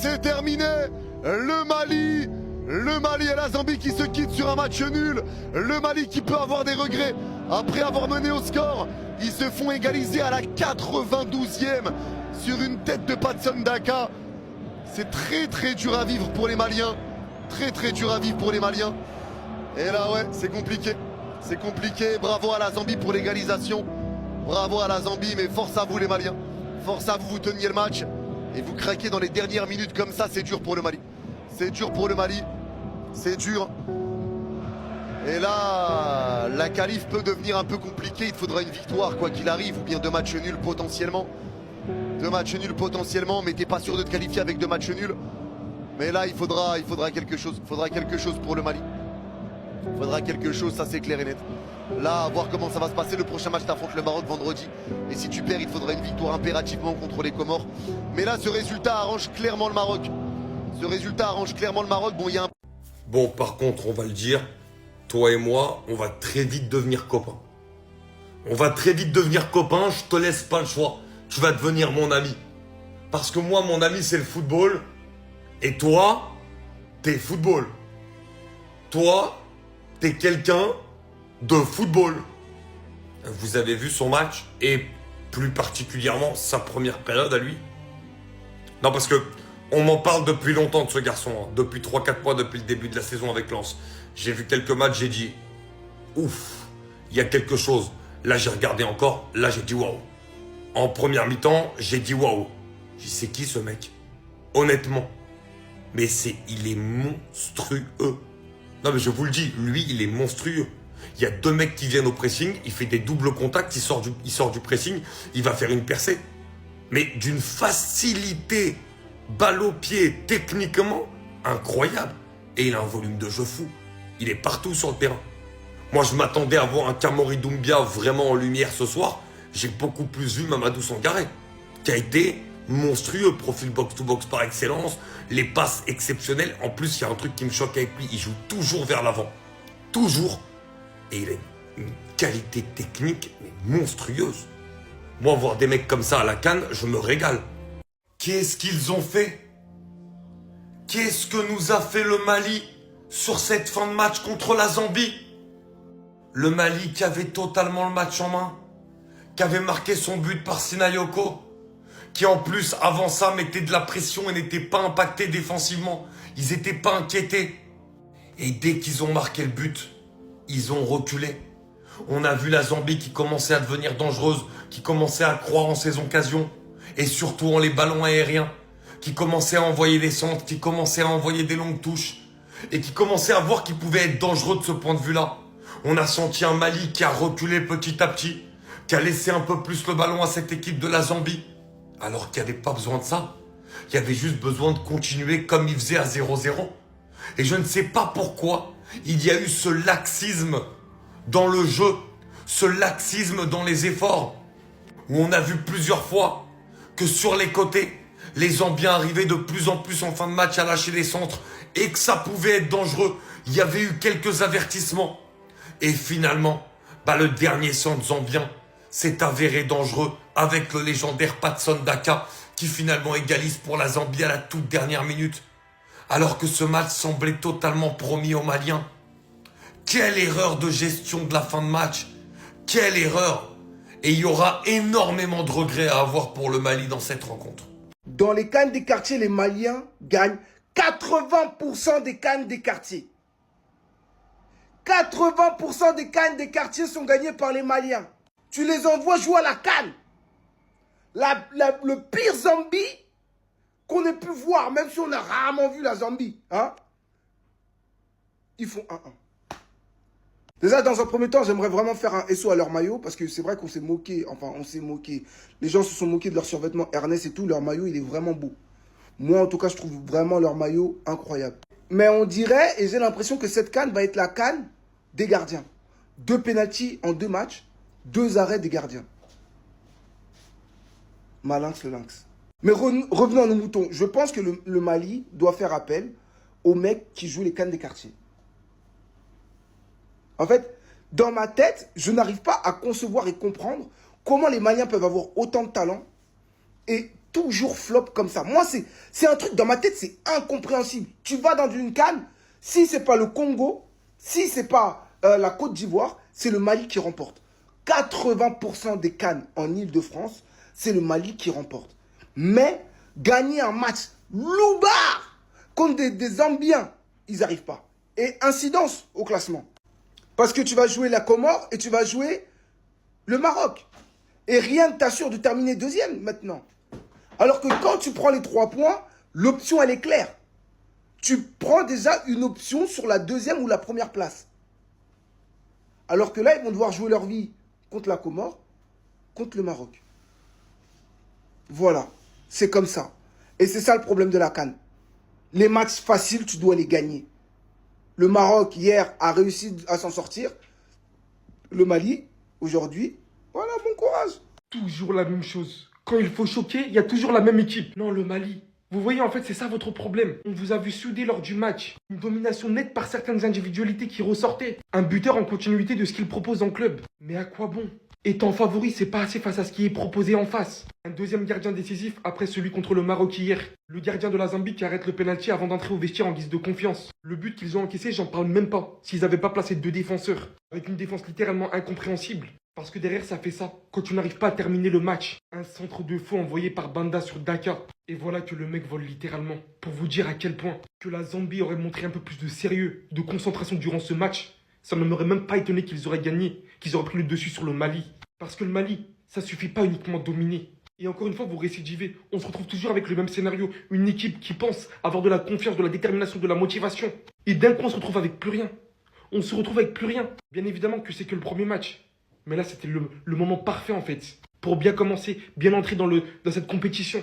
c'est terminé. Le Mali et la Zambie qui se quittent sur un match nul. Le Mali qui peut avoir des regrets après avoir mené au score. Ils se font égaliser à la 92e sur une tête de Patson Daka. C'est très dur à vivre pour les Maliens. Très dur à vivre pour les Maliens. Et là ouais, c'est compliqué. C'est compliqué. Bravo à la Zambie pour l'égalisation. Bravo à la Zambie, mais force à vous les Maliens. Force à vous, vous teniez le match. Et vous craquez dans les dernières minutes comme ça, c'est dur pour le Mali. C'est dur pour le Mali. C'est dur. Et là, la qualif peut devenir un peu compliquée. Il faudra une victoire, quoi qu'il arrive, ou bien 2 matchs nuls potentiellement. 2 matchs nuls potentiellement, mais t'es pas sûr de te qualifier avec 2 matchs nuls. Mais là, il faudra quelque chose. Il faudra quelque chose pour le Mali. Il faudra quelque chose, ça c'est clair et net. Là, à voir comment ça va se passer. Le prochain match, t'affrontes le Maroc vendredi. Et si tu perds, il te faudra une victoire impérativement contre les Comores. Mais là, ce résultat arrange clairement le Maroc. Ce résultat arrange clairement le Maroc. Bon, il y a un... Bon, par contre, on va le dire, toi et moi, on va très vite devenir copains. On va très vite devenir copains, je te laisse pas le choix. Tu vas devenir mon ami. Parce que moi, mon ami, c'est le football. Et toi, t'es football. Toi, t'es quelqu'un de football. Vous avez vu son match et plus particulièrement sa première période à lui. Non, parce que on m'en parle depuis longtemps de ce garçon. Hein. Depuis 3-4 mois, depuis le début de la saison avec Lens. J'ai vu quelques matchs, j'ai dit ouf, il y a quelque chose. Là, j'ai regardé encore. Là, j'ai dit waouh. En première mi-temps, j'ai dit waouh. J'ai dit c'est qui ce mec? Honnêtement. Mais il est monstrueux. Non, mais je vous le dis, lui, il est monstrueux. Il y a 2 mecs qui viennent au pressing, il fait des doubles contacts, il sort du pressing, il va faire une percée. Mais d'une facilité, balle au pied, techniquement, incroyable. Et il a un volume de jeu fou. Il est partout sur le terrain. Moi, je m'attendais à voir un Kamori Doumbia vraiment en lumière ce soir. J'ai beaucoup plus vu Mamadou Sangaré, qui a été monstrueux, profil box-to-box par excellence, les passes exceptionnelles. En plus, il y a un truc qui me choque avec lui, il joue toujours vers l'avant. Toujours. Et il a une qualité technique mais monstrueuse. Moi, voir des mecs comme ça à la CAN, je me régale. Qu'est-ce qu'ils ont fait? Qu'est-ce que nous a fait le Mali sur cette fin de match contre la Zambie? Le Mali qui avait totalement le match en main, qui avait marqué son but par Sinayoko, qui en plus, avant ça, mettait de la pression et n'était pas impacté défensivement. Ils n'étaient pas inquiétés. Et dès qu'ils ont marqué le but, ils ont reculé. On a vu la Zambie qui commençait à devenir dangereuse, qui commençait à croire en ses occasions, et surtout en les ballons aériens, qui commençait à envoyer des centres, qui commençait à envoyer des longues touches, et qui commençait à voir qu'il pouvait être dangereux de ce point de vue-là. On a senti un Mali qui a reculé petit à petit, qui a laissé un peu plus le ballon à cette équipe de la Zambie, alors qu'il n'y avait pas besoin de ça. Il y avait juste besoin de continuer comme il faisait à 0-0. Et je ne sais pas pourquoi il y a eu ce laxisme dans le jeu, ce laxisme dans les efforts, où on a vu plusieurs fois que sur les côtés, les Zambiens arrivaient de plus en plus en fin de match à lâcher des centres et que ça pouvait être dangereux. Il y avait eu quelques avertissements. Et finalement, le dernier centre zambien s'est avéré dangereux avec le légendaire Patson Daka qui finalement égalise pour la Zambie à la toute dernière minute. Alors que ce match semblait totalement promis aux Maliens. Quelle erreur de gestion de la fin de match. Quelle erreur. Et il y aura énormément de regrets à avoir pour le Mali dans cette rencontre. Dans les CAN des quartiers, les Maliens gagnent 80% des CAN des quartiers. 80% des CAN des quartiers sont gagnés par les Maliens. Tu les envoies jouer à la CAN. Le pire Zambie qu'on ait pu voir, même si on a rarement vu la Zambie, hein, ils font 1-1. Déjà, dans un premier temps, j'aimerais vraiment faire un SO à leur maillot, parce que c'est vrai qu'on s'est moqué, les gens se sont moqués de leur survêtement Ernest et tout, leur maillot, il est vraiment beau. Moi, en tout cas, je trouve vraiment leur maillot incroyable. Mais on dirait, et j'ai l'impression que cette CAN va être la CAN des gardiens. 2 pénaltys en 2 matchs, 2 arrêts des gardiens. Malinx le lynx. Mais revenons à nos moutons. Je pense que le Mali doit faire appel aux mecs qui jouent les CAN des quartiers. En fait, dans ma tête, je n'arrive pas à concevoir et comprendre comment les Maliens peuvent avoir autant de talent et toujours flop comme ça. Moi, c'est un truc dans ma tête, c'est incompréhensible. Tu vas dans une CAN, si c'est pas le Congo, si c'est pas la Côte d'Ivoire, c'est le Mali qui remporte. 80% des CAN en Île-de-France, c'est le Mali qui remporte. Mais gagner un match loupard contre des Zambiens, ils n'arrivent pas. Et incidence au classement. Parce que tu vas jouer la Comore et tu vas jouer le Maroc. Et rien ne t'assure de terminer deuxième maintenant. Alors que quand tu prends les 3 points, l'option elle est claire. Tu prends déjà une option sur la deuxième ou la première place. Alors que là, ils vont devoir jouer leur vie contre la Comore, contre le Maroc. Voilà, c'est comme ça. Et c'est ça le problème de la CAN. Les matchs faciles, tu dois les gagner. Le Maroc, hier, a réussi à s'en sortir. Le Mali, aujourd'hui, voilà, bon courage. Toujours la même chose. Quand il faut choquer, il y a toujours la même équipe. Non, le Mali. Vous voyez, en fait, c'est ça votre problème. On vous a vu soudé lors du match. Une domination nette par certaines individualités qui ressortaient. Un buteur en continuité de ce qu'il propose en club. Mais à quoi bon? Étant favori, c'est pas assez face à ce qui est proposé en face. Un deuxième gardien décisif après celui contre le Maroc hier. Le gardien de la Zambie qui arrête le penalty avant d'entrer au vestiaire en guise de confiance. Le but qu'ils ont encaissé, j'en parle même pas. S'ils n'avaient pas placé 2 défenseurs. Avec une défense littéralement incompréhensible. Parce que derrière, ça fait ça. Quand tu n'arrives pas à terminer le match. Un centre de faux envoyé par Banda sur Dakar. Et voilà que le mec vole littéralement. Pour vous dire à quel point que la Zambie aurait montré un peu plus de sérieux, de concentration durant ce match. Ça ne m'aurait même pas étonné qu'ils auraient gagné, qu'ils auraient pris le dessus sur le Mali. Parce que le Mali, ça suffit pas uniquement de dominer. Et encore une fois, vous récidivez. On se retrouve toujours avec le même scénario. Une équipe qui pense avoir de la confiance, de la détermination, de la motivation. Et d'un coup, on se retrouve avec plus rien. On se retrouve avec plus rien. Bien évidemment que c'est que le premier match. Mais là, c'était le moment parfait en fait. Pour bien commencer, bien entrer dans cette compétition.